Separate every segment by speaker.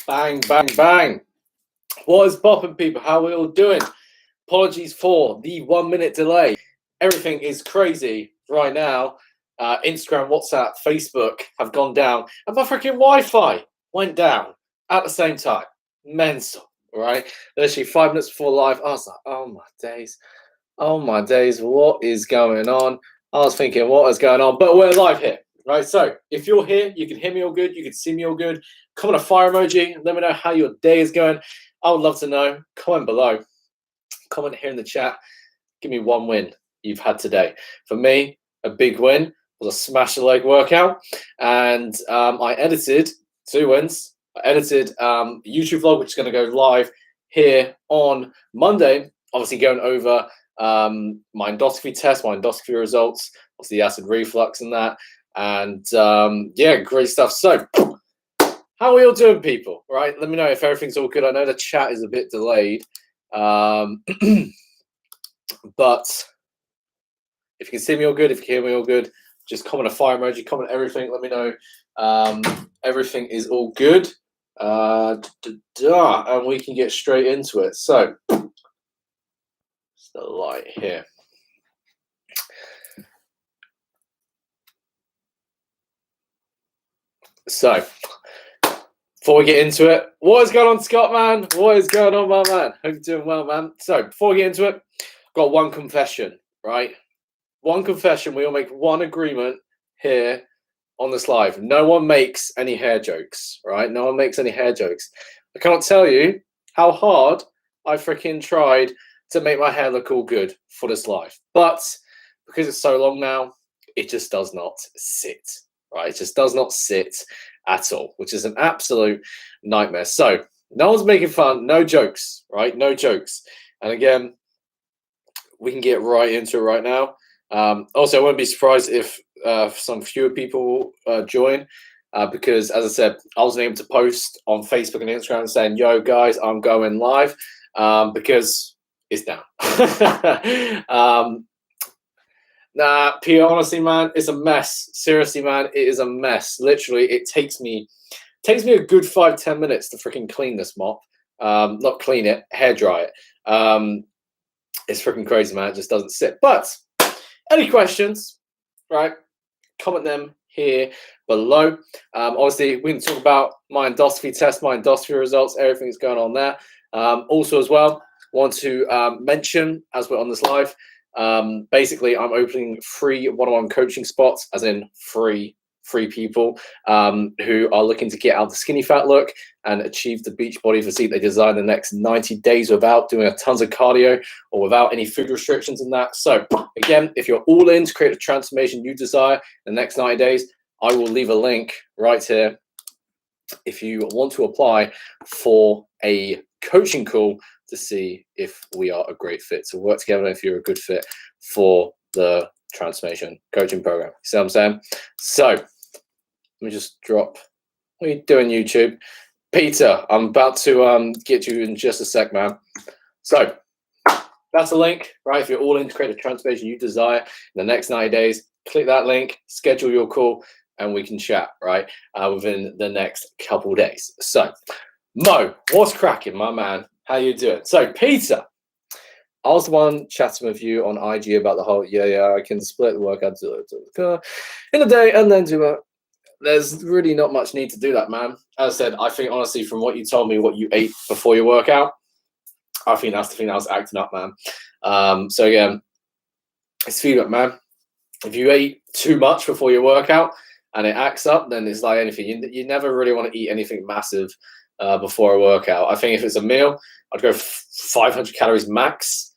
Speaker 1: Bang, bang, bang. What is popping, people? How are we all doing? Apologies for the 1 minute delay. Everything is crazy right now. Instagram, WhatsApp, Facebook have gone down, and my freaking Wi-Fi went down at the same time. Mental, right? Literally 5 minutes before live, I was like, oh my days. Oh my days, what is going on? I was thinking, what is going on? But we're live here, right? So if you're here, you can hear me all good, you can see me all good. Comment a fire emoji, let me know how your day is going. I would love to know. Comment below. Comment here in the chat. Give me one win you've had today. For me, a big win was a smash the leg workout, and I edited 2 wins. I edited a YouTube vlog, which is going to go live here on Monday. Obviously, going over my endoscopy test, my endoscopy results, obviously the acid reflux and that, and yeah, great stuff. So, how are we all doing, people? Right? Let me know if everything's all good. I know the chat is a bit delayed, but if you can see me all good, if you can hear me all good, just comment a fire emoji, comment everything. Let me know everything is all good, and we can get straight into it. So, it's the light here. So, before we get into it, what is going on, Scott, man? What is going on, my man? Hope you're doing well, man. So, before we get into it, I've got one confession, right? One confession. We all make one agreement here on this live. No one makes any hair jokes, right? No one makes any hair jokes. I can't tell you how hard I freaking tried to make my hair look all good for this live. But because it's so long now, it just does not sit, right? It just does not sit at all, which is an absolute nightmare. So no one's making fun, no jokes, right? No jokes. And again, we can get right into it right now. Also, I wouldn't be surprised if some fewer people join, because, as I said, I wasn't able to post on Facebook and Instagram saying, yo, guys, I'm going live, because it's down. Nah, Pia, honestly, man, it's a mess. Seriously, man, it is a mess. Literally, it takes me a good 5-10 minutes to freaking clean this mop. Not clean it, hair dry it. It's freaking crazy, man. It just doesn't sit. But any questions, right? Comment them here below. Obviously, we can talk about my endoscopy test, my endoscopy results, everything that's going on there. Also, as well, want to mention, as we're on this live, basically, I'm opening free one-on-one coaching spots, as in free people who are looking to get out the skinny fat look and achieve the beach body physique they desire the next 90 days without doing a tons of cardio or without any food restrictions and that. So again, if you're all in to create a transformation you desire in the next 90 days, I will leave a link right here if you want to apply for a coaching call to see if we are a great fit to work together, if you're a good fit for the transformation coaching program. You see what I'm saying? So let me just drop. What are you doing, YouTube? Peter, I'm about to get you in just a sec, man. So that's a link, right? If you're all in to create a transformation you desire in the next 90 days, click that link, schedule your call, and we can chat, right? Within the next couple days. So, Mo, what's cracking, my man? How you doing? So, Peter, I was the one chatting with you on IG about the whole, I can split the workout in a day and then do it. There's really not much need to do that, man. As I said, I think, honestly, from what you told me, what you ate before your workout, I think that's the thing that was acting up, man. So, again, it's feedback, man. If you ate too much before your workout and it acts up, then it's like anything. You never really want to eat anything massive before a workout. I think if it's a meal, I'd go 500 calories max,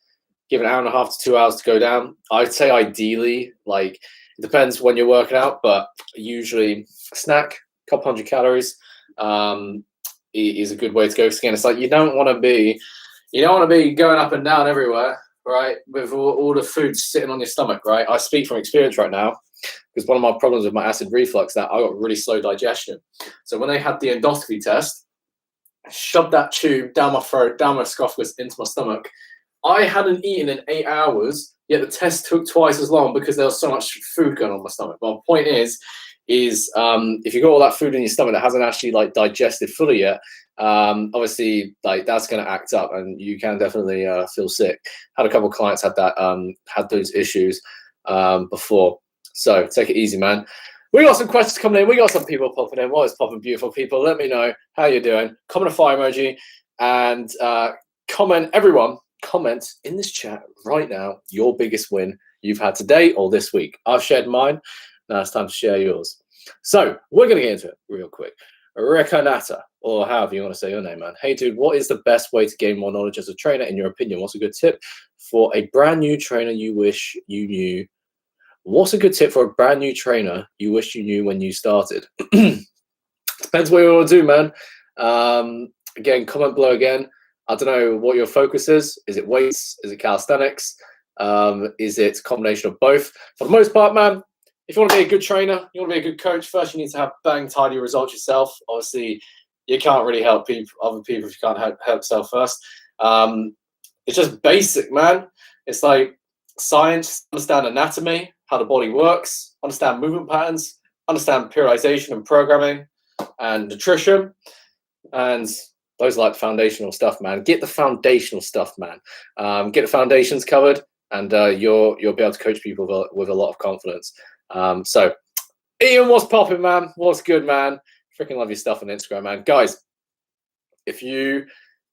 Speaker 1: give an hour and a half to 2 hours to go down. I'd say ideally, like, it depends when you're working out, but usually a snack, a couple hundred calories is a good way to go. Because again, it's like you don't want to be going up and down everywhere, right? With all the food sitting on your stomach, right? I speak from experience right now because one of my problems with my acid reflux that I got really slow digestion. So when they had the endoscopy test, I shoved that tube down my throat, down my esophagus, into my stomach. I hadn't eaten in 8 hours, yet the test took twice as long because there was so much food going on my stomach. But the point is, is if you've got all that food in your stomach that hasn't actually like digested fully yet, obviously like that's going to act up and you can definitely feel sick. Had a couple of clients had that had those issues before, so take it easy, man. We got some questions coming in. We got some people popping in. What is popping, beautiful people? Let me know how you're doing. Comment a fire emoji and comment, everyone, comment in this chat right now your biggest win you've had today or this week. I've shared mine. Now it's time to share yours. So we're going to get into it real quick. Rekanata, or however you want to say your name, man. Hey, dude, what is the best way to gain more knowledge as a trainer, in your opinion? What's a good tip for a brand new trainer you wish you knew? What's a good tip for a brand new trainer you wish you knew when you started? Depends what you want to do, man. Again, comment below again. I don't know what your focus is. Is it weights? Is it calisthenics? Is it a combination of both? For the most part, man, if you want to be a good trainer, you want to be a good coach, first you need to have bang tidy results yourself. Obviously, you can't really help other people if you can't help yourself first. It's just basic, man. It's like science, understand anatomy, how the body works, understand movement patterns, understand periodization and programming and nutrition. And those are like foundational stuff, man. Get the foundational stuff, man. Get the foundations covered and you'll be able to coach people with a lot of confidence. So Ian, what's popping, man? What's good, man? Freaking love your stuff on Instagram, man. Guys, if you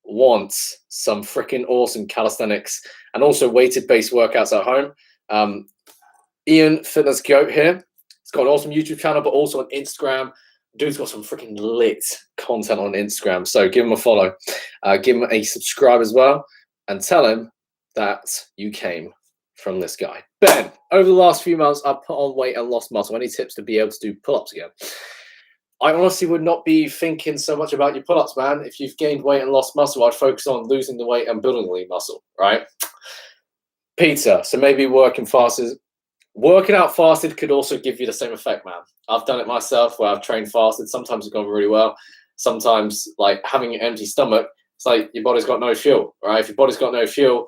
Speaker 1: want some freaking awesome calisthenics and also weighted based workouts at home, Ian Fitness Goat here. He's got an awesome YouTube channel, but also on Instagram. Dude's got some freaking lit content on Instagram. So give him a follow, give him a subscribe as well, and tell him that you came from this guy. Ben, over the last few months, I've put on weight and lost muscle. Any tips to be able to do pull-ups again? I honestly would not be thinking so much about your pull-ups, man. If you've gained weight and lost muscle, I'd focus on losing the weight and building the lean muscle, right? Peter, so maybe working out fasted could also give you the same effect, man. I've done it myself where I've trained fasted. Sometimes it's gone really well. Sometimes, like having an empty stomach, it's like your body's got no fuel, right? If your body's got no fuel,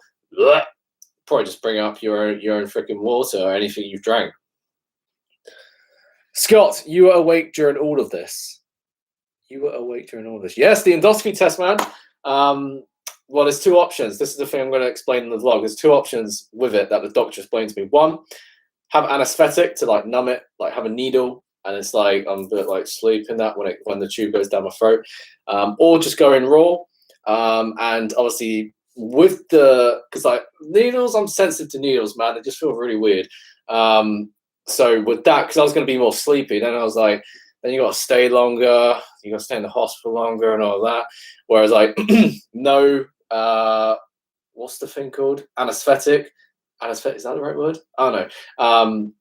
Speaker 1: probably just bring up your own freaking water or anything you've drank. Scott, you were awake during all of this. You were awake during all of this. Yes, the endoscopy test, man. Well, there's two options. This is the thing I'm going to explain in the vlog. There's two options with it that the doctor explained to me. One, have anesthetic to like numb it, like have a needle, and it's like I'm a bit like sleeping that when the tube goes down my throat, or just go in raw. And obviously with because like needles, I'm sensitive to needles, man. They just feel really weird. So with that, because I was going to be more sleepy, then I was like, then you got to stay longer, you got to stay in the hospital longer and all that. Whereas like no, what's the thing called? Anesthetic. Anesthetic, is that the right word? I don't know.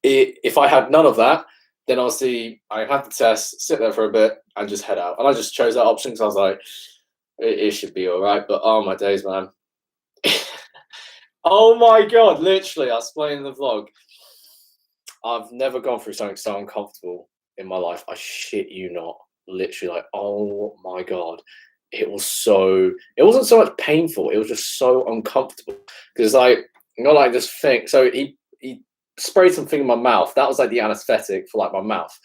Speaker 1: If I had none of that, then obviously I have the test, sit there for a bit, and just head out. And I just chose that option because I was like, it should be all right. But oh my days, man. Oh my God, literally, I was playing in the vlog. I've never gone through something so uncomfortable in my life. I shit you not. Literally, like, oh my God. It wasn't so much painful. It was just so uncomfortable. Because like, not like this thing. So he sprayed something in my mouth. That was like the anesthetic for like my mouth,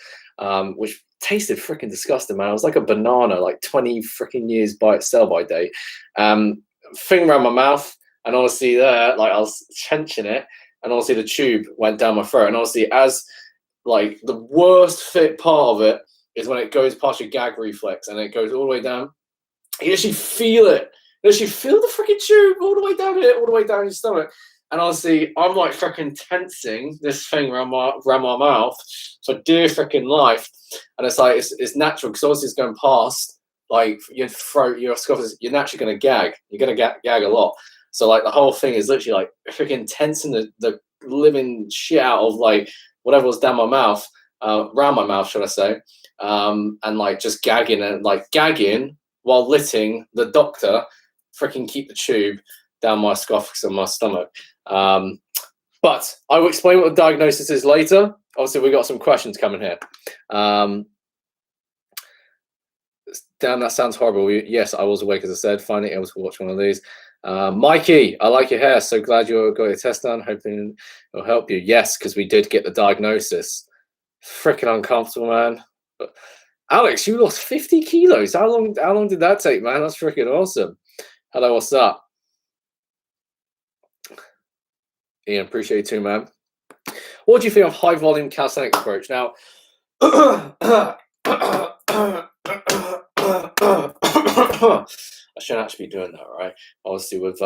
Speaker 1: which tasted freaking disgusting, man. It was like a banana, like 20 freaking years by itself by date. Thing around my mouth, and honestly there, like I was clenching it, and honestly the tube went down my throat. And honestly, as like the worst fit part of it is when it goes past your gag reflex and it goes all the way down. You actually feel it. You actually feel the freaking tube all the way down here, all the way down your stomach. And honestly, I'm like freaking tensing this thing around my mouth for dear freaking life. And it's like, it's natural because obviously it's going past like your throat, your esophagus, you're naturally going to gag. You're going to gag a lot. So like the whole thing is literally like freaking tensing the living shit out of like whatever was down my mouth, around my mouth, should I say. And like just gagging while letting the doctor freaking keep the tube down my esophagus and my stomach. But I will explain what the diagnosis is later. Obviously, we got some questions coming here. Damn, that sounds horrible. Yes, I was awake, as I said. Finally able to watch one of these. Mikey, I like your hair. So glad you got your test done. Hoping it'll help you. Yes, because we did get the diagnosis Freaking uncomfortable, man. But Alex, you lost 50 kilos. How long did that take, man? That's freaking awesome. Hello, what's up? Ian, appreciate you too, man. What do you think of high volume calisthenics approach? Now, I shouldn't actually be doing that, right? Obviously, with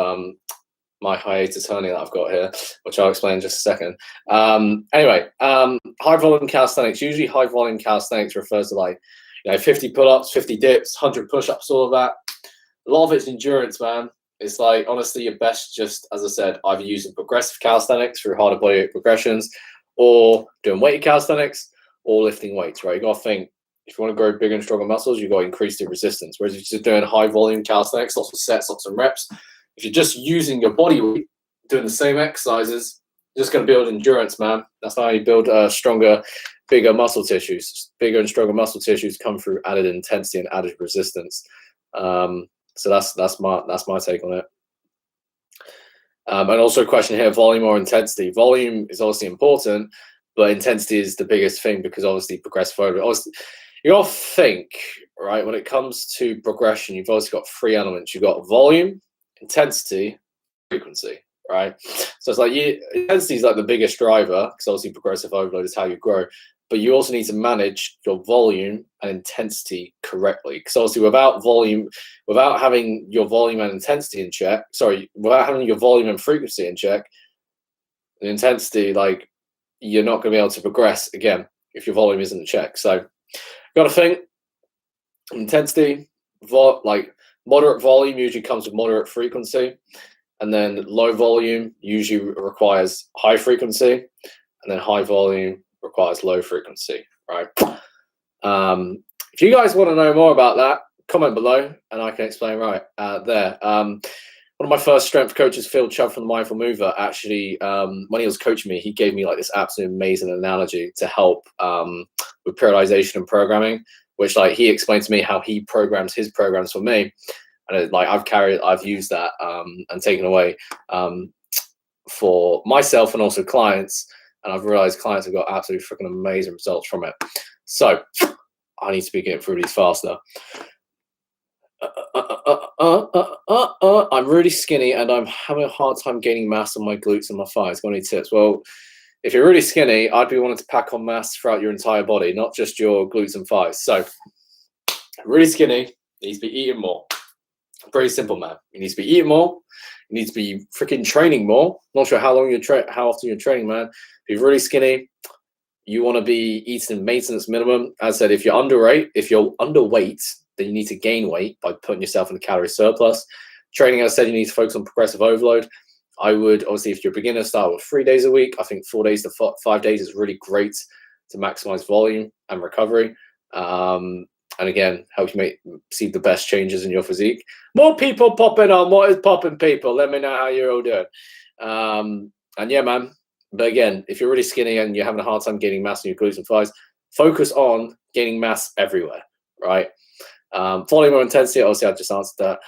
Speaker 1: my hiatus hernia that I've got here, which I'll explain in just a second. Anyway, high volume calisthenics. Usually, high volume calisthenics refers to like 50 pull-ups, 50 dips, 100 push-ups, all of that. A lot of it's endurance, man. It's like, honestly, you're best just, as I said, either using progressive calisthenics through harder body weight progressions, or doing weighted calisthenics, or lifting weights, right? You got to think, if you want to grow bigger and stronger muscles, you got to increase the resistance. Whereas if you're just doing high volume calisthenics, lots of sets, lots of reps, if you're just using your body weight, doing the same exercises, you're just going to build endurance, man. That's how you build stronger, bigger muscle tissues. Bigger and stronger muscle tissues come through added intensity and added resistance. So that's my take on it. And also a question here, volume or intensity? Volume is obviously important, but intensity is the biggest thing because obviously progressive overload. Obviously, you got to think, right, when it comes to progression, you've obviously got three elements. You've got volume, intensity, frequency, right? So it's like intensity is like the biggest driver because obviously progressive overload is how you grow. But you also need to manage your volume and intensity correctly. Because obviously without having your volume and intensity in check, without having your volume and frequency in check, the intensity, like, you're not going to be able to progress again if your volume isn't in check. So got to think, intensity, like moderate volume usually comes with moderate frequency. And then low volume usually requires high frequency. And then high volume requires low frequency, right? If you guys want to know more about that, comment below and I can explain right there. One of my first strength coaches, Phil Chubb from the Mindful Mover, actually, when he was coaching me, he gave me like this absolutely amazing analogy to help with periodization and programming, which like he explained to me how he programs his programs for me. And like I've used that and taken away for myself and also clients. And I've realized clients have got absolutely freaking amazing results from it. So I need to be getting through these faster. I'm really skinny and I'm having a hard time gaining mass on my glutes and my thighs. Got any tips? Well, if you're really skinny, I'd be wanting to pack on mass throughout your entire body, not just your glutes and thighs. So really skinny, needs to be eating more. Pretty simple, man. You need to be eating more. You need to be freaking training more. Not sure how often you're training, man. If you're really skinny, you want to be eating maintenance minimum. As I said, if you're underweight, then you need to gain weight by putting yourself in a calorie surplus. Training, as I said, you need to focus on progressive overload. I would, obviously, if you're a beginner, start with 3 days a week. I think 4 days to 5 days is really great to maximize volume and recovery. And again, help you see the best changes in your physique. More people popping on. What is popping, people? Let me know how you're all doing. And yeah, man. But again, if you're really skinny and you're having a hard time gaining mass in your glutes and thighs, focus on gaining mass everywhere, right? Volume or intensity, obviously, I just answered that.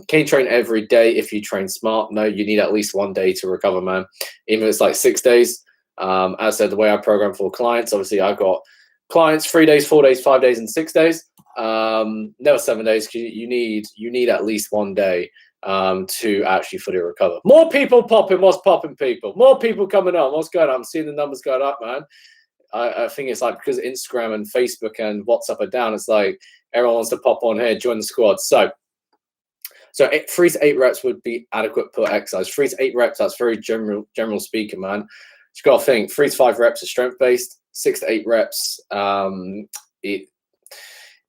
Speaker 1: Can you train every day if you train smart? No, you need at least 1 day to recover, man. Even if it's like 6 days. As I said, the way I program for clients, obviously, I've got clients 3 days, 4 days, 5 days, and 6 days. Never 7 days. You need at least 1 day to actually fully recover. More people popping. What's popping, people? More people coming on. What's going on? I'm seeing the numbers going up, man. I think it's like because Instagram and Facebook and WhatsApp are down, it's like everyone wants to pop on here, join the squad. So 3 to 8 reps would be adequate per exercise. 3 to 8 reps, that's very general speaking, man. You got to think 3 to 5 reps is strength based. 6 to 8 reps,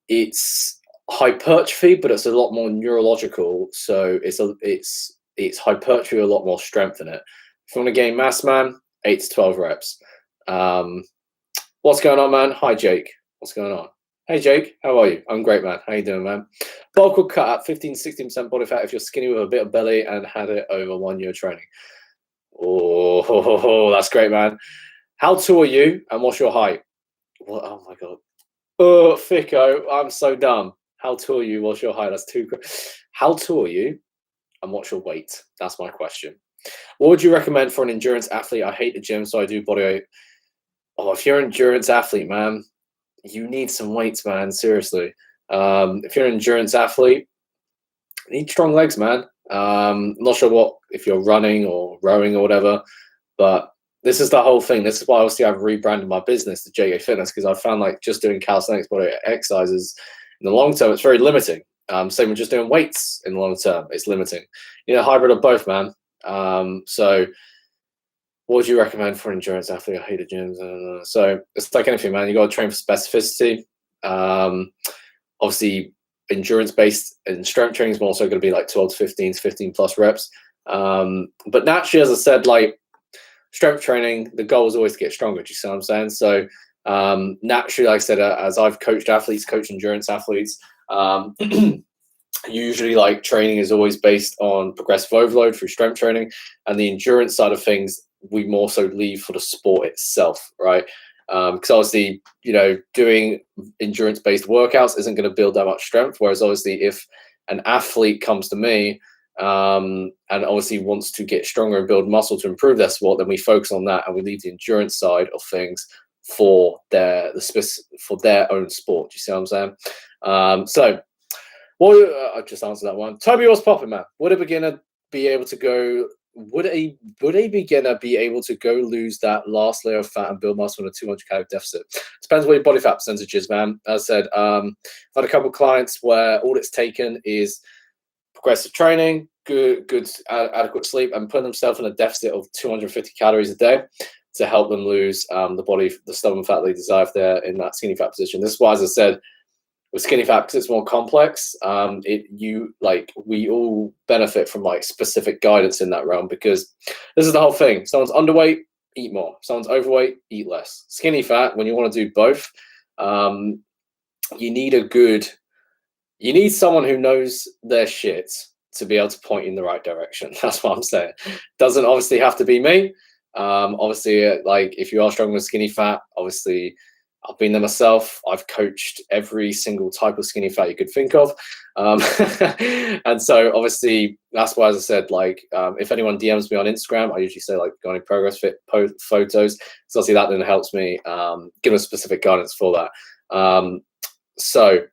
Speaker 1: it's hypertrophy, but it's a lot more neurological. So it's hypertrophy, a lot more strength in it. If you want to gain mass, man, 8 to 12 reps. What's going on, man? Hi, Jake. What's going on? Hey, Jake. How are you? I'm great, man. How you doing, man? Bulk will cut at 15-16% body fat if you're skinny with a bit of belly and had it over 1 year training. Oh, that's great, man. How tall are you and what's your height? What? Oh, my God. Oh, Fico, I'm so dumb. How tall are you? What's your height? That's too good. How tall are you and what's your weight? That's my question. What would you recommend for an endurance athlete? I hate the gym, so I do body weight. Oh, if you're an endurance athlete, man, you need some weights, man. Seriously. If you're an endurance athlete, you need strong legs, man. Not sure what if you're running or rowing or whatever, but this is the whole thing. This is why obviously I've rebranded my business to JA Fitness, because I found like just doing calisthenics body exercises in the long term, it's very limiting. Same with just doing weights in the long term, it's limiting. You know, hybrid of both, man. So what would you recommend for an endurance athlete? I hate the gyms. So it's like anything, man. You got to train for specificity. Obviously, endurance-based and strength training is more so going to be like 12 to 15 plus reps. But naturally, as I said, like strength training, the goal is always to get stronger. Do you see what I'm saying? So naturally, like I said, as I've coached athletes, coached endurance athletes, usually like training is always based on progressive overload through strength training, and the endurance side of things we more so leave for the sport itself, right? Because obviously, you know, doing endurance-based workouts isn't going to build that much strength. Whereas obviously, if an athlete comes to me and obviously wants to get stronger and build muscle to improve their sport, then we focus on that and we leave the endurance side of things for their own sport. Do you see what I'm saying? So, well, I just answered that one. Toby, what's popping, man? Would a beginner be able to go? Would a beginner be able to go lose that last layer of fat and build muscle in a 200 calorie deficit? Depends what your body fat percentage is, man. As I said, I've had a couple of clients where all it's taken is progressive training, good adequate sleep, and putting themselves in a deficit of 250 calories a day to help them lose the stubborn fat they desire if they're in that skinny fat position. This is why, as I said, with skinny fat, because it's more complex, we all benefit from like specific guidance in that realm, because this is the whole thing. If someone's underweight, eat more. If someone's overweight, eat less. Skinny fat, when you want to do both, you need someone who knows their shit to be able to point you in the right direction. That's what I'm saying. Doesn't obviously have to be me. Obviously, like if you are struggling with skinny fat, obviously I've been there myself. I've coached every single type of skinny fat you could think of. And so obviously that's why, as I said, like if anyone DMs me on Instagram, I usually say like, got any progress fit photos? So obviously that then helps me give them specific guidance for that. So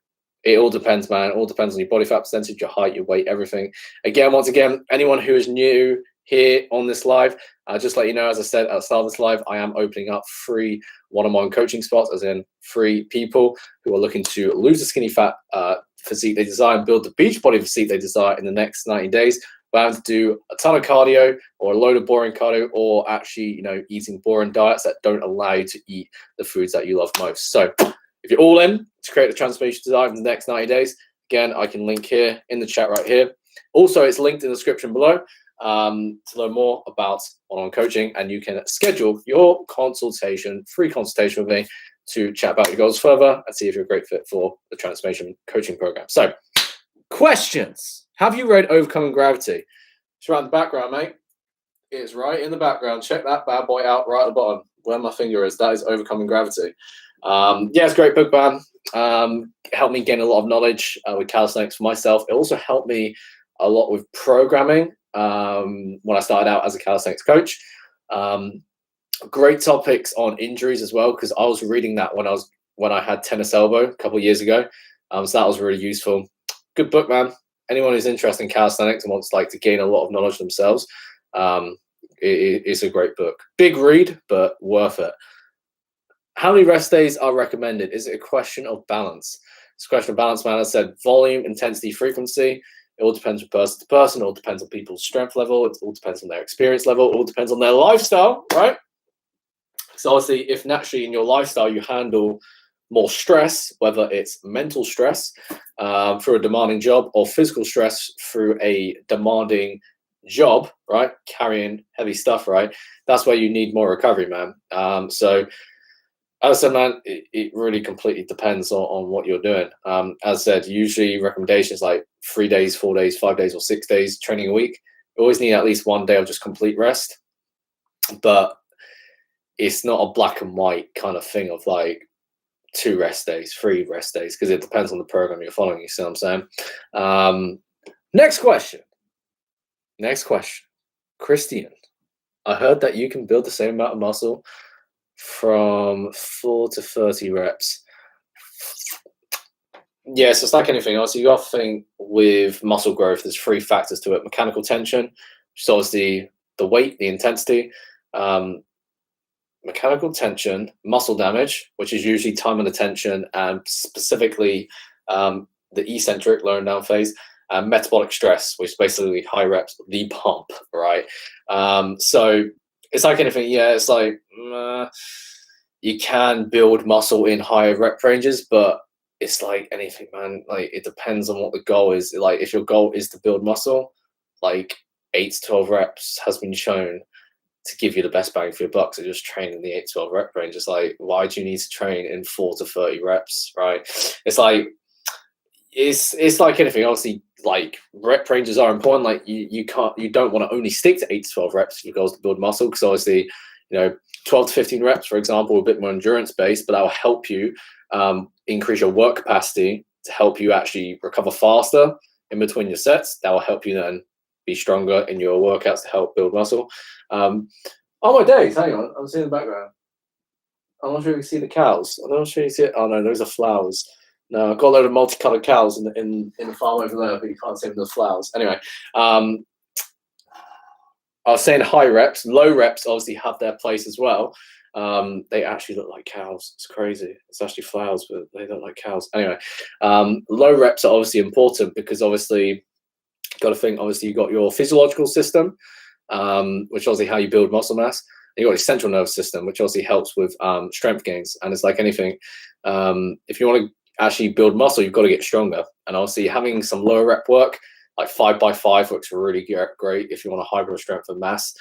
Speaker 1: it all depends, man. It all depends on your body fat percentage, your height, your weight, everything. Once again, anyone who is new here on this live, just let you know, as I said at the start of this live, I am opening up free one-on-one coaching spots, as in free people who are looking to lose the skinny fat physique they desire and build the beach body physique they desire in the next 90 days. But I have to do a ton of cardio or a load of boring cardio, or actually, you know, eating boring diets that don't allow you to eat the foods that you love most. So if you're all in to create the transformation desire in the next 90 days, again, I can link here in the chat right here. Also, it's linked in the description below to learn more about one-on-one coaching, and you can schedule your consultation, free consultation with me, to chat about your goals further and see if you're a great fit for the transformation coaching program. So, questions. Have you read Overcoming Gravity? It's right in the background, mate. It's right in the background. Check that bad boy out right at the bottom where my finger is. That is Overcoming Gravity. Yeah, it's a great book, man. Helped me gain a lot of knowledge with calisthenics for myself. It also helped me a lot with programming when I started out as a calisthenics coach. Great topics on injuries as well, because I was reading that when I had tennis elbow a couple of years ago. So that was really useful. Good book, man. Anyone who's interested in calisthenics and wants like to gain a lot of knowledge themselves, it's a great book. Big read, but worth it. How many rest days are recommended? Is it a question of balance? It's a question of balance, man. I said volume, intensity, frequency. It all depends from person to person. It all depends on people's strength level. It all depends on their experience level. It all depends on their lifestyle, right? So obviously, if naturally in your lifestyle you handle more stress, whether it's mental stress through a demanding job, or physical stress through a demanding job, right? Carrying heavy stuff, right? That's where you need more recovery, man. So as I said, man, it really completely depends on what you're doing. As I said, usually recommendations like 3 days, 4 days, 5 days, or 6 days training a week. You always need at least 1 day of just complete rest. But it's not a black and white kind of thing of like 2 rest days, 3 rest days, because it depends on the program you're following. You see what I'm saying? Next question. Christian, I heard that you can build the same amount of muscle from 4 to 30 reps. Yeah, so it's like anything else. You got to think with muscle growth, there's 3 factors to it: mechanical tension, which is obviously the weight, the intensity, um, mechanical tension, muscle damage, which is usually time under tension, and specifically the eccentric, lower and down phase, and metabolic stress, which is basically high reps, the pump, right? So it's like anything. Yeah, it's like you can build muscle in higher rep ranges, but it's like anything, man. Like it depends on what the goal is. Like if your goal is to build muscle, like 8 to 12 reps has been shown to give you the best bang for your buck. So just train in the 8 to 12 rep range. It's like, why do you need to train in 4 to 30 reps, right? It's like it's like anything. Obviously, like rep ranges are important. Like you don't want to only stick to 8 to 12 reps if your goal is to build muscle, because obviously, 12 to 15 reps, for example, a bit more endurance based, but that will help you increase your work capacity to help you actually recover faster in between your sets. That will help you then be stronger in your workouts to help build muscle. Oh my days, hang on, I'm seeing the background. I'm not sure you can see the cows. I'm not sure you see it. Oh no, those are flowers. No, I've got a load of multicolored cows in the farm over there, but you can't see them, the flowers. Anyway, I was saying high reps, low reps obviously have their place as well. They actually look like cows. It's crazy. It's actually flowers, but they look like cows. Anyway, low reps are obviously important because obviously, got to think. Obviously, you got your physiological system, which obviously how you build muscle mass. And you got your central nervous system, which obviously helps with strength gains. And it's like anything. If you want to actually build muscle, you've got to get stronger. And obviously, having some lower rep work, like 5x5, works really great if you want a higher strength and mass.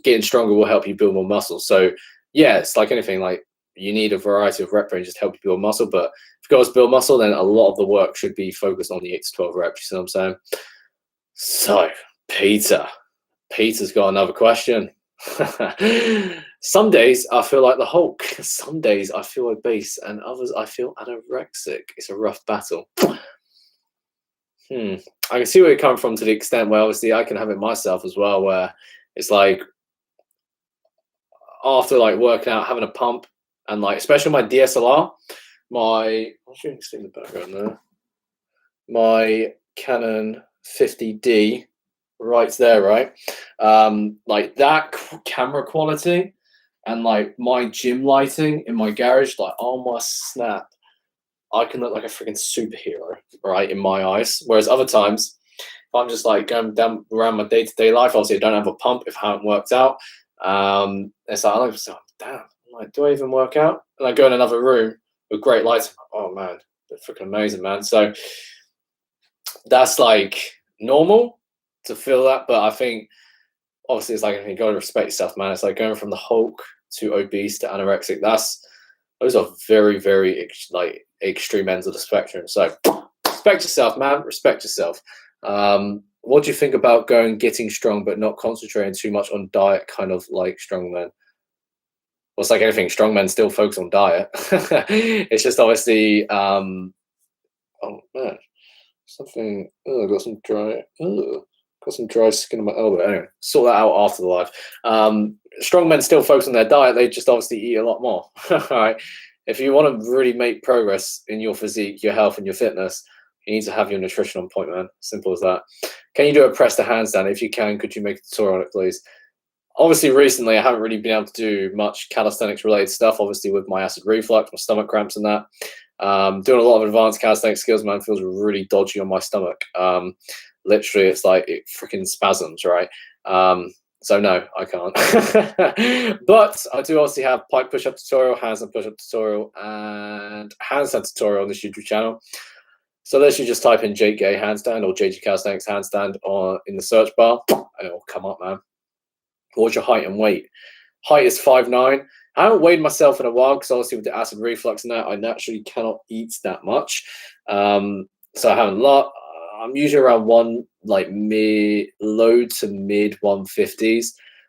Speaker 1: Getting stronger will help you build more muscle. So yeah, it's like anything. Like you need a variety of rep ranges to help you build muscle. But if you guys build muscle, then a lot of the work should be focused on the 8 to 12 reps. You see what I'm saying? So Peter's got another question. Some days I feel like the Hulk. Some days I feel obese, and others I feel anorexic. It's a rough battle. I can see where you're coming from, to the extent where obviously I can have it myself as well, where it's like after like working out, having a pump, and like especially my DSLR, I'm sure you can see in the background there, my Canon 50D, right there, right? Like that camera quality and like my gym lighting in my garage, like oh my snap, I can look like a freaking superhero, right, in my eyes. Whereas other times, if I'm just like going down around my day-to-day life, obviously I don't have a pump if I haven't worked out. It's like, I'm like, damn, I'm like, do I even work out? And I go in another room with great lights. Oh man, they're freaking amazing, man. So that's like normal to feel that, but I think obviously it's like you got to respect yourself, man. It's like going from the Hulk to obese to anorexic. Those are very, very like extreme ends of the spectrum. So respect yourself, man. Respect yourself. What do you think about getting strong but not concentrating too much on diet, kind of like strongmen? Well, it's like anything, strongmen still focus on diet. It's just obviously oh man, something. Oh, I got some dry. Oh, got some dry skin on my elbow. Anyway, sort that out after the live. Strongmen still focus on their diet. They just obviously eat a lot more. All right. If you want to really make progress in your physique, your health, and your fitness, you need to have your nutrition on point, man. Simple as that. Can you do a press to handstand? If you can, could you make a tutorial on it, please? Obviously, recently, I haven't really been able to do much calisthenics-related stuff, obviously, with my acid reflux, my stomach cramps and that. Doing a lot of advanced calisthenics skills, man, feels really dodgy on my stomach. Literally, it's like it freaking spasms, right? So no, I can't. But I do obviously have pike push-up tutorial, handstand push-up tutorial, and handstand tutorial on this YouTube channel. So literally just type in Jake Gay handstand or JG Calisthenics handstand in the search bar, and it will come up, man. What's your height and weight? Height is 5'9". I haven't weighed myself in a while because obviously with the acid reflux and that, I naturally cannot eat that much. So I haven't lot. I'm usually around low to mid 150s.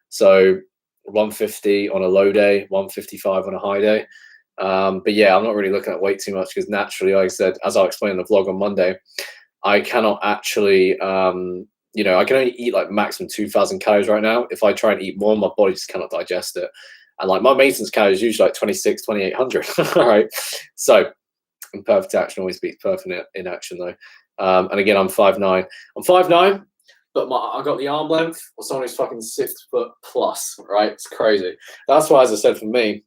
Speaker 1: So 150 on a low day, 155 on a high day. But yeah, I'm not really looking at weight too much because naturally, like I said, as I'll explain in the vlog on Monday, I cannot actually, I can only eat like maximum 2,000 calories right now. If I try and eat more, my body just cannot digest it. And like my maintenance calories is usually like 26, 2800. All right. So imperfect action always beats perfect in action though. And again, I'm 5'9". I'm 5'9", but I got the arm length of someone who's fucking 6 foot plus, right? It's crazy. That's why, as I said, for me,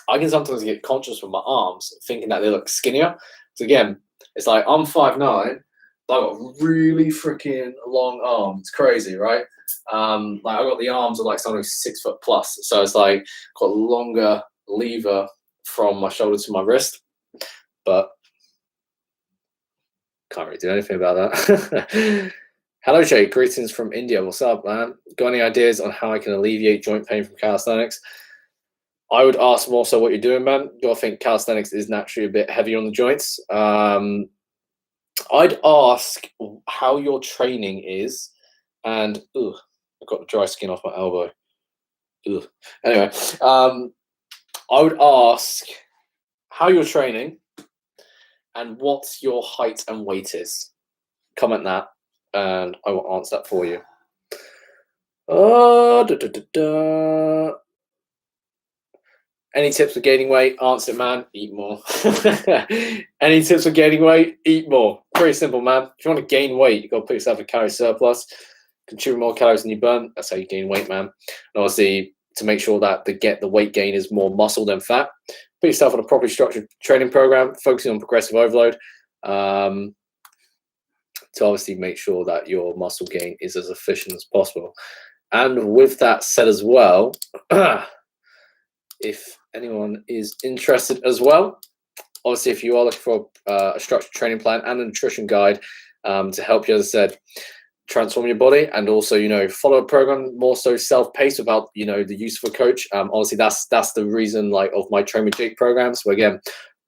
Speaker 1: I can sometimes get conscious with my arms, thinking that they look skinnier. So again, it's like I'm 5'9", but I've got really freaking long arms. It's crazy, right? Like I got the arms of like someone who's 6 foot plus. So it's like got a longer lever from my shoulder to my wrist, but can't really do anything about that. Hello, Jake. Greetings from India. What's up, man? Got any ideas on how I can alleviate joint pain from calisthenics? I would ask more so what you're doing, man. You gotta think calisthenics is naturally a bit heavy on the joints. I'd ask how your training is, and I've got the dry skin off my elbow. Anyway, I would ask how you're training and what your height and weight is. Comment that, and I will answer that for you. Any tips for gaining weight? Answer it, man. Eat more. Any tips for gaining weight? Eat more. Pretty simple, man. If you want to gain weight, you've got to put yourself in calorie surplus, consume more calories than you burn. That's how you gain weight, man. And obviously, to make sure that the weight gain is more muscle than fat, put yourself on a properly structured training program, focusing on progressive overload, to obviously make sure that your muscle gain is as efficient as possible. And with that said as well, if anyone is interested as well, obviously if you are looking for a structured training plan and a nutrition guide to help you, as I said, transform your body, and also, you know, follow a program more so self-paced without, you know, the use of a coach. Obviously that's the reason like of my Train with Jake programs, where again,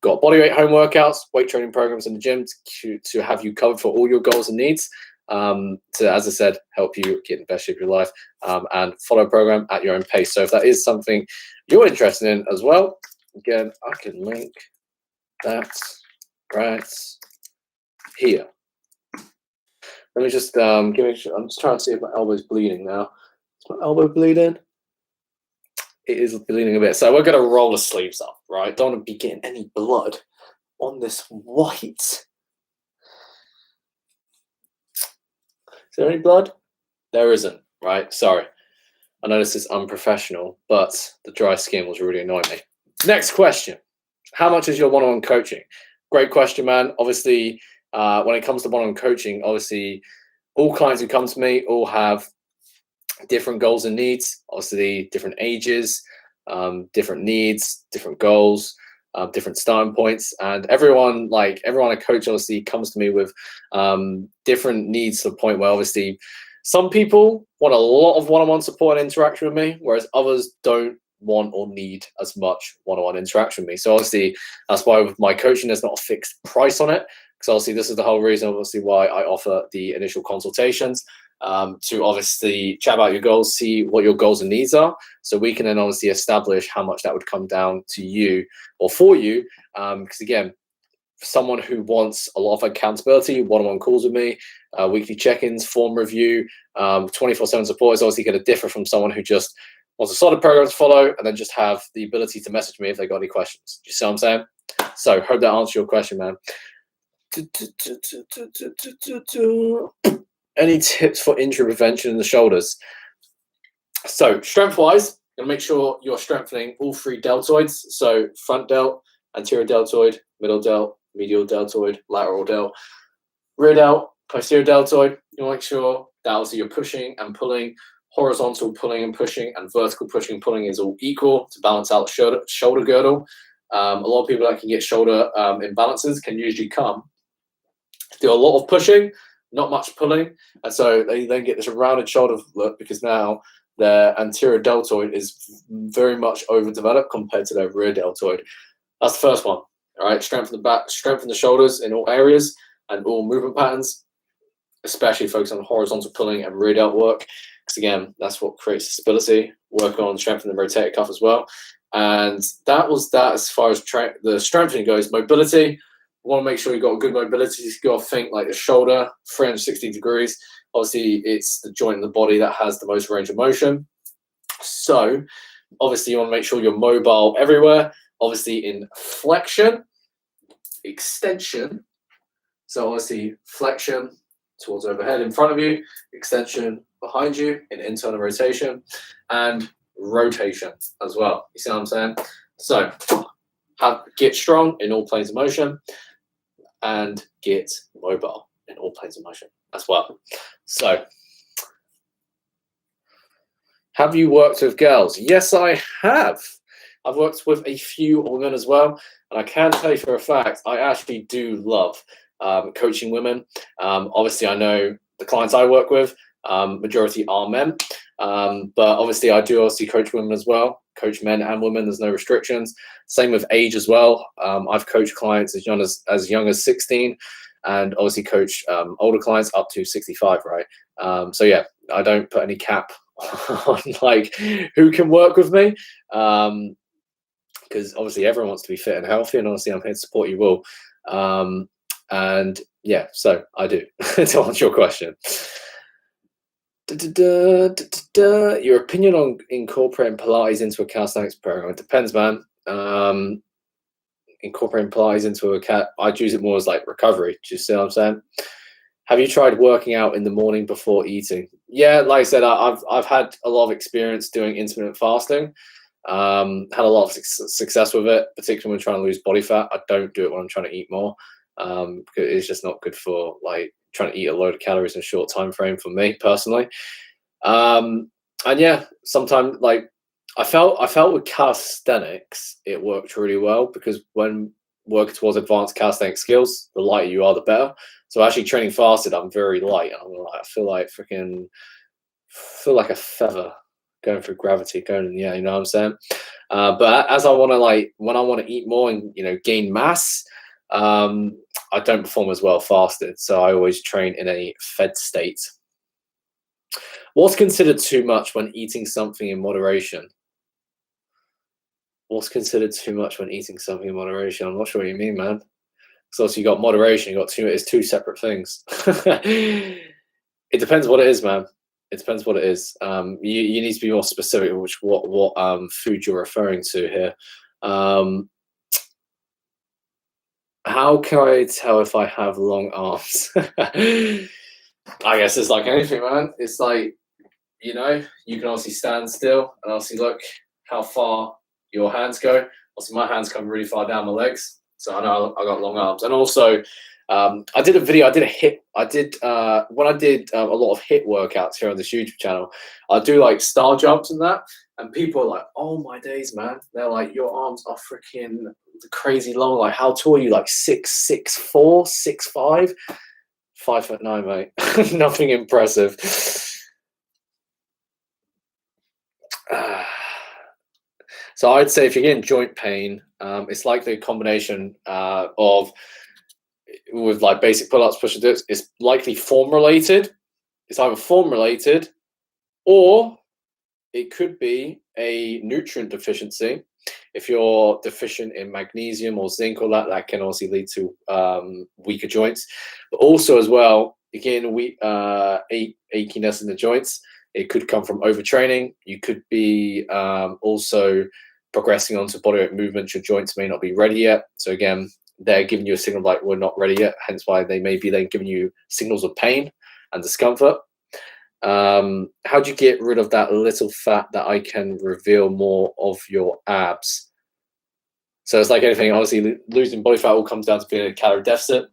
Speaker 1: got bodyweight home workouts, weight training programs in the gym to have you covered for all your goals and needs, to, as I said, help you get in the best shape of your life, and follow a program at your own pace. So if that is something you're interested in as well, again, I can link that right here. Let me just I'm just trying to see if my elbow's bleeding now. Is my elbow bleeding? It is bleeding a bit. So we're going to roll the sleeves up, right? Don't want to be getting any blood on this white. Is there any blood? There isn't, right? Sorry. I know this is unprofessional, but the dry skin was really annoying me. Next question. How much is your one-on-one coaching? Great question, man. Obviously, when it comes to one-on-one coaching, obviously, all clients who come to me all have different goals and needs, obviously different ages, different needs, different goals, different starting points, and everyone I coach obviously comes to me with different needs, to the point where obviously some people want a lot of one-on-one support and interaction with me, whereas others don't want or need as much one-on-one interaction with me. So obviously that's why with my coaching there's not a fixed price on it, because obviously this is the whole reason obviously why I offer the initial consultations, to obviously chat about your goals, see what your goals and needs are, so we can then obviously establish how much that would come down to you or for you, because again, for someone who wants a lot of accountability, one-on-one calls with me, weekly check-ins, form review, 24/7 support is obviously going to differ from someone who just wants a solid program to follow and then just have the ability to message me if they got any questions. Do you see what I'm saying? So hope that answers your question, man. Any tips for injury prevention in the shoulders? So strength-wise, you'll make sure you're strengthening all three deltoids. So front delt, anterior deltoid, middle delt, medial deltoid, lateral delt, rear delt, posterior deltoid. You'll make sure that obviously you're pushing and pulling, horizontal pulling and pushing, and vertical pushing and pulling is all equal to balance out the shoulder girdle. A lot of people that can get shoulder imbalances can usually do a lot of pushing, not much pulling, and so they then get this rounded shoulder look because now their anterior deltoid is very much overdeveloped compared to their rear deltoid. That's the first one. All right, strengthen the back, strengthen the shoulders in all areas and all movement patterns, especially focus on horizontal pulling and rear delt work, because again, that's what creates stability. Work on strengthening the rotator cuff as well. And that was that as far as the strengthening goes. Mobility, you want to make sure you've got good mobility. You've got to think like the shoulder, 360 degrees. Obviously, it's the joint in the body that has the most range of motion. So Obviously, you want to make sure you're mobile everywhere. Obviously, in flexion, extension. So obviously, flexion towards overhead in front of you, extension behind you in internal rotation, and rotation as well. You see what I'm saying? So get strong in all planes of motion and get mobile in all planes of motion as well. So have you worked with girls? Yes, I have. I've worked with a few women as well, and I can tell you for a fact, I actually do love coaching women. Obviously, I know the clients I work with, majority are men, but obviously I do also coach women as well, coach men and women. There's no restrictions. Same with age as well. I've coached clients as young as 16, and obviously coached older clients up to 65, right? So yeah, I don't put any cap on like who can work with me, because obviously everyone wants to be fit and healthy, and honestly I'm here to support you all. And yeah, so I do. To answer your question, your opinion on incorporating Pilates into a calisthenics program? It depends, man. Incorporating Pilates into I'd use it more as like recovery. Do you see what I'm saying? Have you tried working out in the morning before eating? Yeah, like I said, I've had a lot of experience doing intermittent fasting. Had a lot of success with it, particularly when trying to lose body fat. I don't do it when I'm trying to eat more, because it's just not good for like trying to eat a load of calories in a short time frame for me personally. And yeah, sometimes like I felt with calisthenics, it worked really well, because when working towards advanced calisthenic skills, the lighter you are, the better. So actually training fasted, I'm very light. I feel like a feather going through gravity, yeah, you know what I'm saying? But as I want to when I want to eat more and gain mass, I don't perform as well fasted. So I always train in a fed state. What's considered too much when eating something in moderation? What's considered too much when eating something in moderation? I'm not sure what you mean, man. So obviously you got moderation, you got it's two separate things. It depends what it is, man. It depends what it is. You need to be more specific with what food you're referring to here. How can I tell if I have long arms? I guess it's like anything, man. It's like, you can obviously stand still and obviously look how far your hands go. Obviously my hands come really far down my legs, so I know I got long arms. And also I did a video, when I did a lot of HIIT workouts here on this YouTube channel, I do like star jumps and that, and people are like, oh my days, man, they're like, your arms are freaking crazy long. Like, how tall are you? Like 6'4", 6'5", 5'9", mate. Nothing impressive. So I'd say if you're getting joint pain, it's likely a combination with like basic pull-ups, push-ups, dips. It's likely form related. It's either form related, or it could be a nutrient deficiency. If you're deficient in magnesium or zinc or that can also lead to weaker joints. But also as well, again, achiness in the joints. It could come from overtraining. You could be also progressing onto bodyweight movements. Your joints may not be ready yet. So again, they're giving you a signal like we're not ready yet. Hence why they may be then giving you signals of pain and discomfort. How do you get rid of that little fat that I can reveal more of your abs? So it's like anything, honestly, losing body fat all comes down to being in a calorie deficit.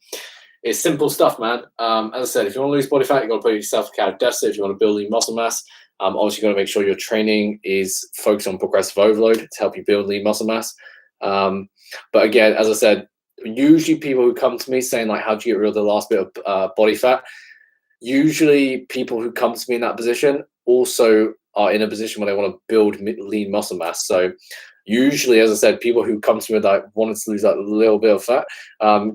Speaker 1: It's simple stuff, man. As I said, if you want to lose body fat, you've got to put yourself in a calorie deficit. If you want to build lean muscle mass, obviously you've got to make sure your training is focused on progressive overload to help you build lean muscle mass. But again, as I said, usually people who come to me saying like, how do you get rid of the last bit of body fat? Usually people who come to me in that position also are in a position where they want to build lean muscle mass. So usually, as I said, people who come to me that wanted to lose that little bit of fat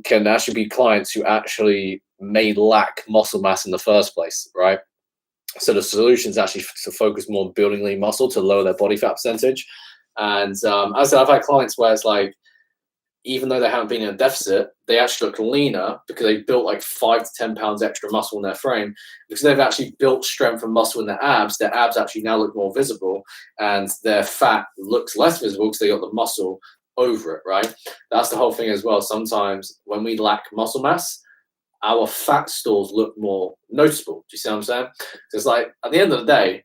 Speaker 1: can actually be clients who actually may lack muscle mass in the first place, right? So the solution is actually to focus more on building lean muscle to lower their body fat percentage. And as I said, I've had clients where it's like, even though they haven't been in a deficit, they actually look leaner because they built like 5 to 10 pounds extra muscle in their frame. Because they've actually built strength and muscle in their abs actually now look more visible, and their fat looks less visible because they got the muscle over it, right? That's the whole thing as well. Sometimes when we lack muscle mass, our fat stores look more noticeable. Do you see what I'm saying? It's like at the end of the day,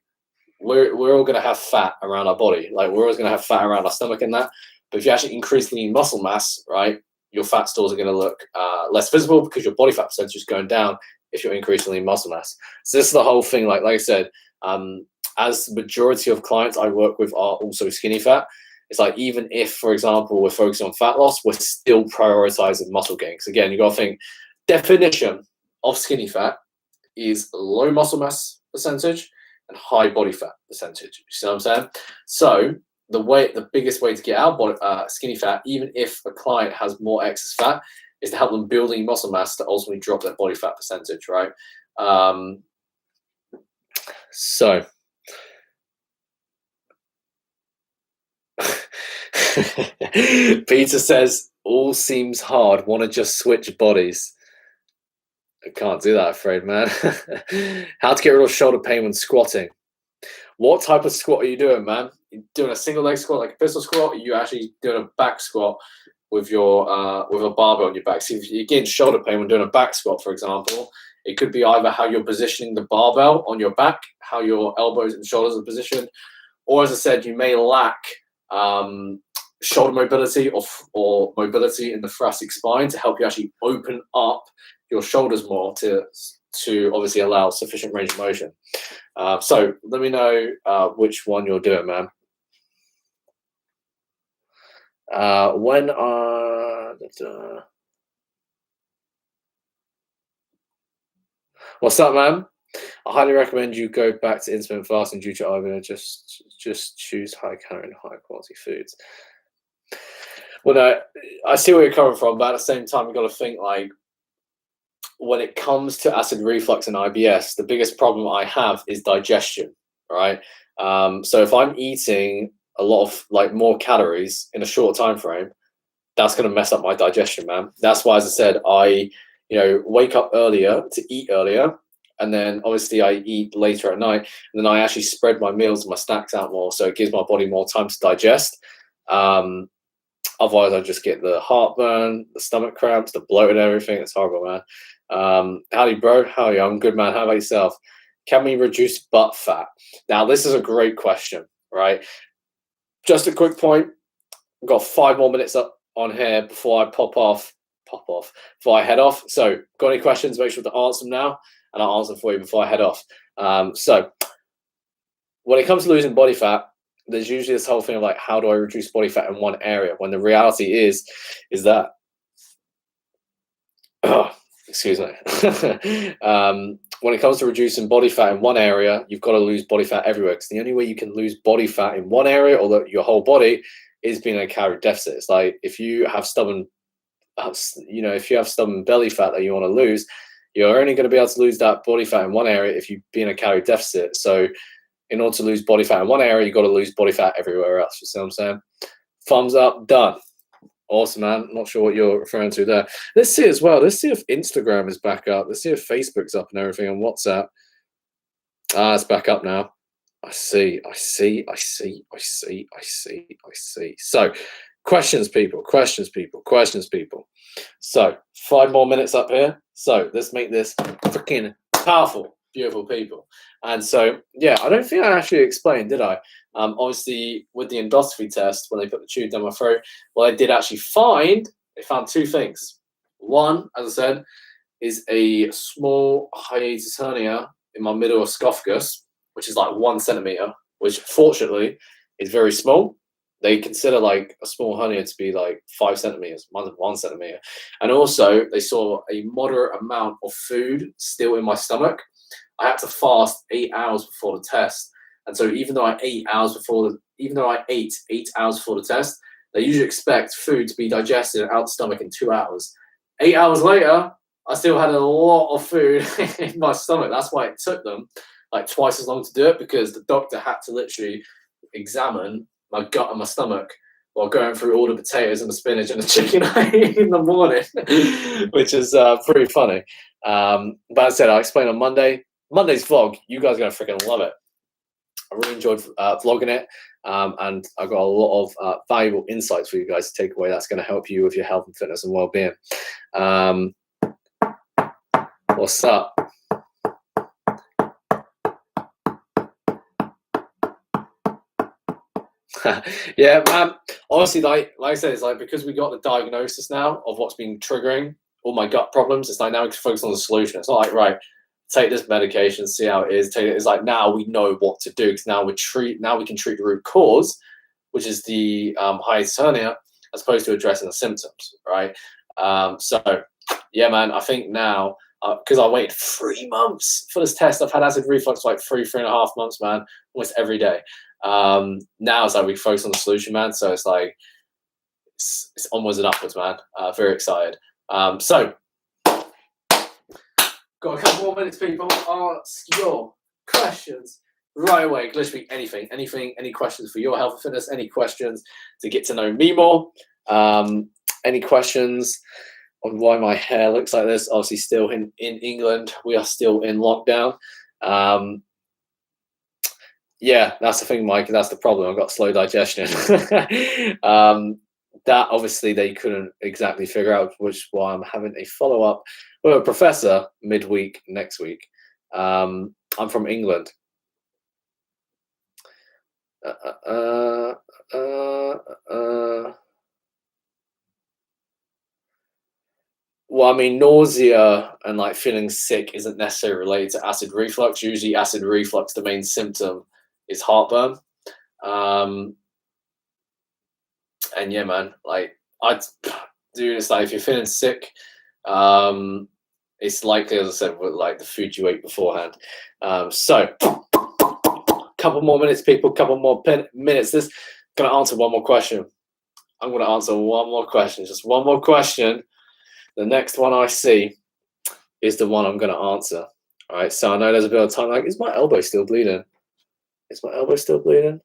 Speaker 1: we're all going to have fat around our body. Like we're always going to have fat around our stomach and that. But if you actually increase lean muscle mass, right, your fat stores are going to look less visible because your body fat percentage is going down if you're increasing lean muscle mass. So this is the whole thing. Like I said, as the majority of clients I work with are also skinny fat, it's like even if, for example, we're focusing on fat loss, we're still prioritizing muscle gain. Because again, you got to think definition of skinny fat is low muscle mass percentage and high body fat percentage. You see what I'm saying? So the biggest way to get out body, skinny fat, even if a client has more excess fat, is to help them building muscle mass to ultimately drop their body fat percentage, right? So Peter says, all seems hard. Want to just switch bodies. I can't do that, afraid, man. How to get rid of shoulder pain when squatting. What type of squat are you doing, man? You doing a single leg squat like a pistol squat? Or are you actually doing a back squat with your with a barbell on your back? See, if you're getting shoulder pain when doing a back squat, for example, it could be either how you're positioning the barbell on your back, how your elbows and shoulders are positioned, or as I said, you may lack shoulder mobility or mobility in the thoracic spine to help you actually open up your shoulders more to obviously allow sufficient range of motion. So let me know which one you're doing, man. What's up, man? I highly recommend you go back to intermittent fasting due to either just choose high calorie and high quality foods. Well, no, I see where you're coming from, but at the same time, you've got to think like when it comes to acid reflux and IBS, the biggest problem I have is digestion, right? So if I'm eating a lot of like more calories in a short time frame, that's going to mess up my digestion, man. That's why, as I said, I wake up earlier to eat earlier, and then obviously I eat later at night, and then I actually spread my meals and my snacks out more, so it gives my body more time to digest. Otherwise, I just get the heartburn, the stomach cramps, the bloating, and everything. It's horrible, man. Howdy, bro. How are you? I'm good, man. How about yourself? Can we reduce butt fat? Now, this is a great question, right? Just a quick point. I've got 5 more minutes up on here before I before I head off. So, got any questions? Make sure to answer them now, and I'll answer them for you before I head off. So, when it comes to losing body fat, there's usually this whole thing of like, how do I reduce body fat in one area? When the reality is that, excuse me. When it comes to reducing body fat in one area, you've got to lose body fat everywhere. Because the only way you can lose body fat in one area or your whole body is being in a calorie deficit. It's like if you have stubborn, belly fat that you want to lose, you're only going to be able to lose that body fat in one area if you be in a calorie deficit. So in order to lose body fat in one area, you've got to lose body fat everywhere else. You see what I'm saying? Thumbs up, done. Awesome, man. Not sure what you're referring to there. Let's see as well. Let's see if Instagram is back up. Let's see if Facebook's up and everything on WhatsApp. It's back up now. I see. So, questions, people. So, 5 more minutes up here. So, let's make this freaking powerful, beautiful people. And so, yeah, I don't think I actually explained, did I? Obviously, with the endoscopy test, when they put the tube down my throat, well, they found 2 things. One, as I said, is a small hiatus hernia in my middle esophagus, which is like 1 centimeter, which fortunately is very small. They consider like a small hernia to be like 5 centimeters, 1 centimeter. And also, they saw a moderate amount of food still in my stomach. I had to fast 8 hours before the test. And so even though I ate 8 hours before the test, they usually expect food to be digested out the stomach in 2 hours. 8 hours later, I still had a lot of food in my stomach. That's why it took them like twice as long to do it, because the doctor had to literally examine my gut and my stomach while going through all the potatoes and the spinach and the chicken I ate in the morning, which is pretty funny. But as I said, I'll explain on Monday. Monday's vlog, you guys are going to freaking love it. I really enjoyed vlogging it, and I got a lot of valuable insights for you guys to take away. That's going to help you with your health and fitness and well-being. What's up? Yeah, man. Honestly, like I said, it's like because we got the diagnosis now of what's been triggering all my gut problems. It's like now we can focus on the solution. It's not like, right, take this medication, see how it is. Take it. It's like now we know what to do because now we can treat the root cause, which is the hiatus hernia, as opposed to addressing the symptoms, right? So yeah, man. I think now because I waited 3 months for this test, I've had acid reflux for like 3.5 months, man, almost every day. Now it's like we focus on the solution, man. So it's like it's onwards and upwards, man. Very excited. So got a couple more minutes, people. Ask your questions right away. Literally anything, any questions for your health and fitness, any questions to get to know me more, any questions on why my hair looks like this. Obviously still in England, we are still in lockdown. Yeah, that's the thing, Mike. That's the problem. I've got slow digestion. That obviously they couldn't exactly figure out, which is why I'm having a follow-up with a professor midweek next week. I'm from England. Well, I mean, nausea and like feeling sick isn't necessarily related to acid reflux. Usually acid reflux, the main symptom is heartburn. And yeah, man, like I'd do this. Like if you're feeling sick, it's likely, as I said, with like the food you ate beforehand. So, couple more minutes, people. Couple more minutes. This gonna answer one more question. I'm gonna answer one more question. Just one more question. The next one I see is the one I'm gonna answer. All right. So I know there's a bit of time. Like, is my elbow still bleeding? Is my elbow still bleeding?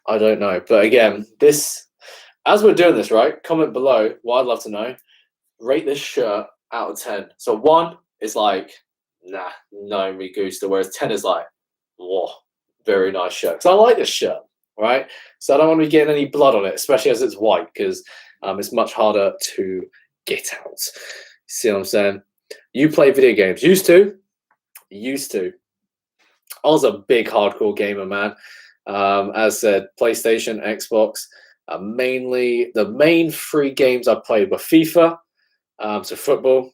Speaker 1: I don't know. But again, this, as we're doing this, right? Comment below what I'd love to know. Rate this shirt out of 10. So 1 is like, nah, no me gusta. Whereas 10 is like, whoa, very nice shirt. Because I like this shirt, right? So I don't want to be getting any blood on it, especially as it's white, because it's much harder to get out. See what I'm saying? You play video games. Used to. I was a big hardcore gamer, man. As I said, PlayStation, Xbox. Mainly, the main 3 games I played were FIFA, so football,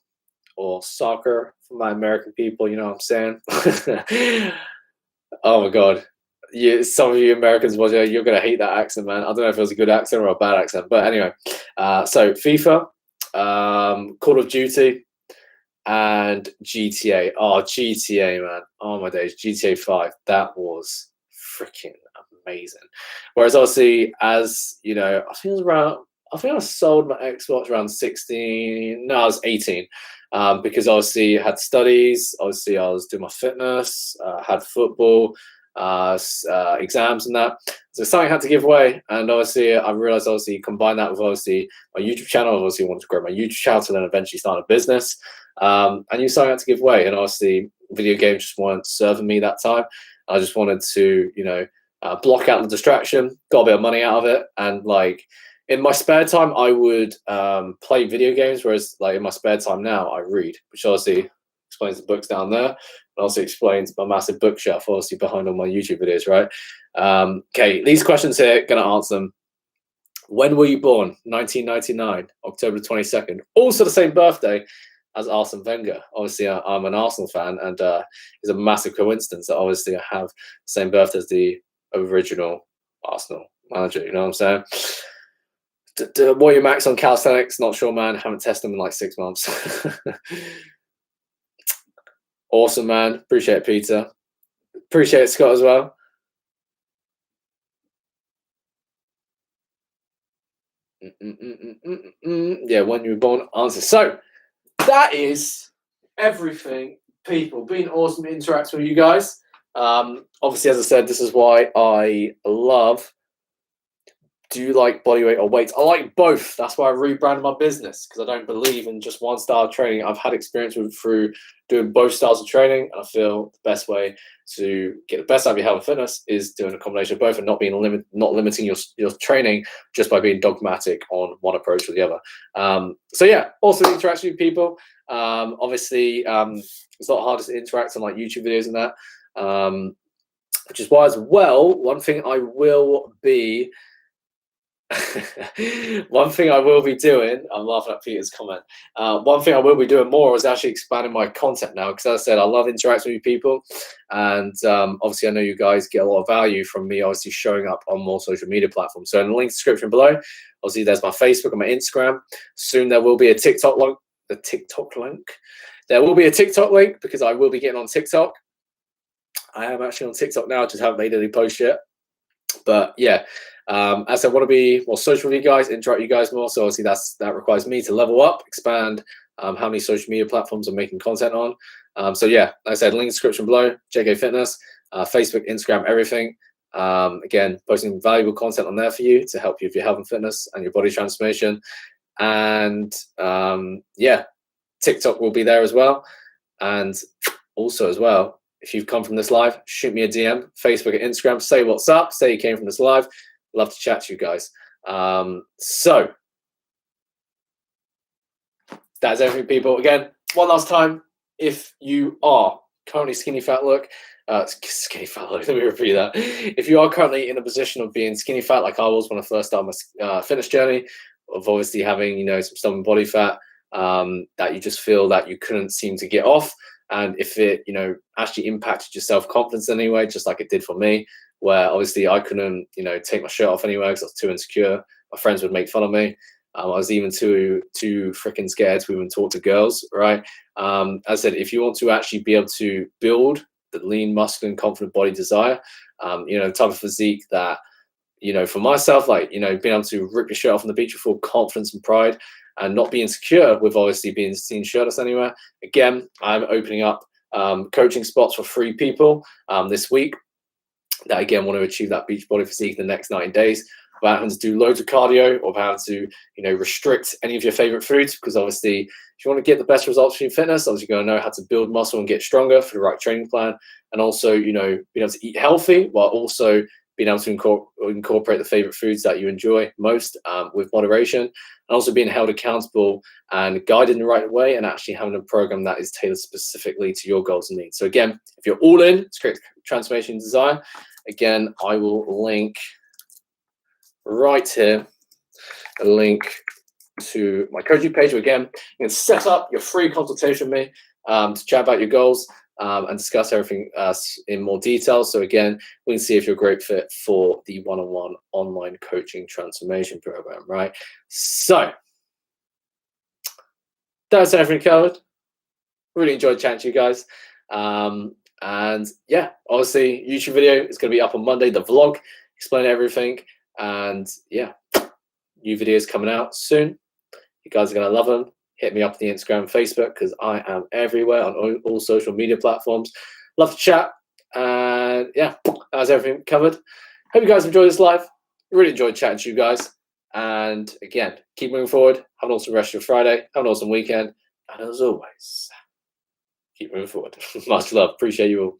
Speaker 1: or soccer for my American people, you know what I'm saying? Oh my God. Some of you Americans, you're going to hate that accent, man. I don't know if it was a good accent or a bad accent, but anyway. So FIFA, Call of Duty, and GTA. Oh, GTA, man. Oh my days. GTA 5. That was freaking amazing. Whereas obviously, as you know, I think I sold my Xbox around 16. No, I was 18. Because obviously I had studies. Obviously, I was doing my fitness. Had football, exams, and that. So something I had to give away. And obviously, I realized combine that with obviously my YouTube channel. I obviously wanted to grow my YouTube channel to then eventually start a business. And you something I had to give away. And obviously, video games just weren't serving me that time. I just wanted to, block out the distraction, got a bit of money out of it, and like in my spare time, I would play video games. Whereas, like in my spare time now, I read, which obviously explains the books down there, and also explains my massive bookshelf, obviously behind all my YouTube videos, right? Okay, these questions here, gonna answer them. When were you born? 1999, October 22nd. Also the same birthday as Arsene Wenger. Obviously, I'm an Arsenal fan, and it's a massive coincidence that obviously I have the same birthday as the original Arsenal manager. You know what I'm saying? What are your max on calisthenics? Not sure, man. Haven't tested them in like 6 months. Awesome, man. Appreciate it, Peter. Appreciate it, Scott, as well. Yeah, when you were born, answer. So that is everything, people. Been awesome interacting with you guys. Obviously, as I said, this is why I love do you like body weight or weights? I like both. That's why I rebranded my business, because I don't believe in just one style of training. I've had experience through doing both styles of training, and I feel the best way to get the best out of your health and fitness is doing a combination of both, and not limiting your training just by being dogmatic on one approach or the other. So yeah, also interaction with people. Obviously, it's a lot harder to interact on like YouTube videos and that, which is why as well, one thing I will be one thing I will be doing, I'm laughing at Peter's comment. One thing I will be doing more is actually expanding my content now, because as I said, I love interacting with people, and obviously I know you guys get a lot of value from me obviously showing up on more social media platforms. So in the link description below, obviously there's my Facebook and my Instagram. Soon there will be a TikTok link. There will be a TikTok link, because I will be getting on TikTok. I am actually on TikTok now, just haven't made any posts yet. But yeah, as I want to be more social with you guys, interact with you guys more. So obviously that requires me to level up, expand how many social media platforms I'm making content on. So yeah, like I said, link in the description below, JK Fitness, Facebook, Instagram, everything. Again, posting valuable content on there for you to help you with your health and fitness and your body transformation. And yeah, TikTok will be there as well. And also as well, if you've come from this live, shoot me a DM, Facebook and Instagram, say what's up, say you came from this live. Love to chat to you guys. So that's everything, people. Again, one last time, if you are currently skinny fat, let me repeat that. If you are currently in a position of being skinny fat like I was when I first started my fitness journey, of obviously having, some stubborn body fat, that you just feel that you couldn't seem to get off, and if it, actually impacted your self-confidence anyway, just like it did for me, where obviously I couldn't, take my shirt off anyway because I was too insecure. My friends would make fun of me. I was even too freaking scared to even talk to girls, right? As I said, if you want to actually be able to build the lean, muscular, and confident body desire, the type of physique that, for myself, like, being able to rip your shirt off on the beach with full confidence and pride, and not be insecure with obviously being seen shirtless anywhere. Again, I'm opening up coaching spots for free people this week that, again, want to achieve that beach body physique in the next 90 days, without having to do loads of cardio or having to, restrict any of your favorite foods. Because obviously, if you want to get the best results for your fitness, obviously you're going to know how to build muscle and get stronger for the right training plan. And also, being able to eat healthy while also being able to incorporate the favorite foods that you enjoy most with moderation, and also being held accountable and guided in the right way, and actually having a program that is tailored specifically to your goals and needs. So again, if you're all in to create transformation and desire, again, I will link right here a link to my coaching page. Again, you can set up your free consultation with me to chat about your goals and discuss everything in more detail. So again, we can see if you're a great fit for the one-on-one online coaching transformation program, right? So that's everything covered. Really enjoyed chatting to you guys. And yeah, obviously, YouTube video is going to be up on Monday, the vlog, explain everything. And yeah, new videos coming out soon. You guys are going to love them. Hit me up on the Instagram, Facebook, because I am everywhere on all social media platforms. Love to chat. And yeah, that's everything covered. Hope you guys enjoyed this live. Really enjoyed chatting to you guys. And again, keep moving forward. Have an awesome rest of your Friday. Have an awesome weekend. And as always, keep moving forward. Much love. Appreciate you all.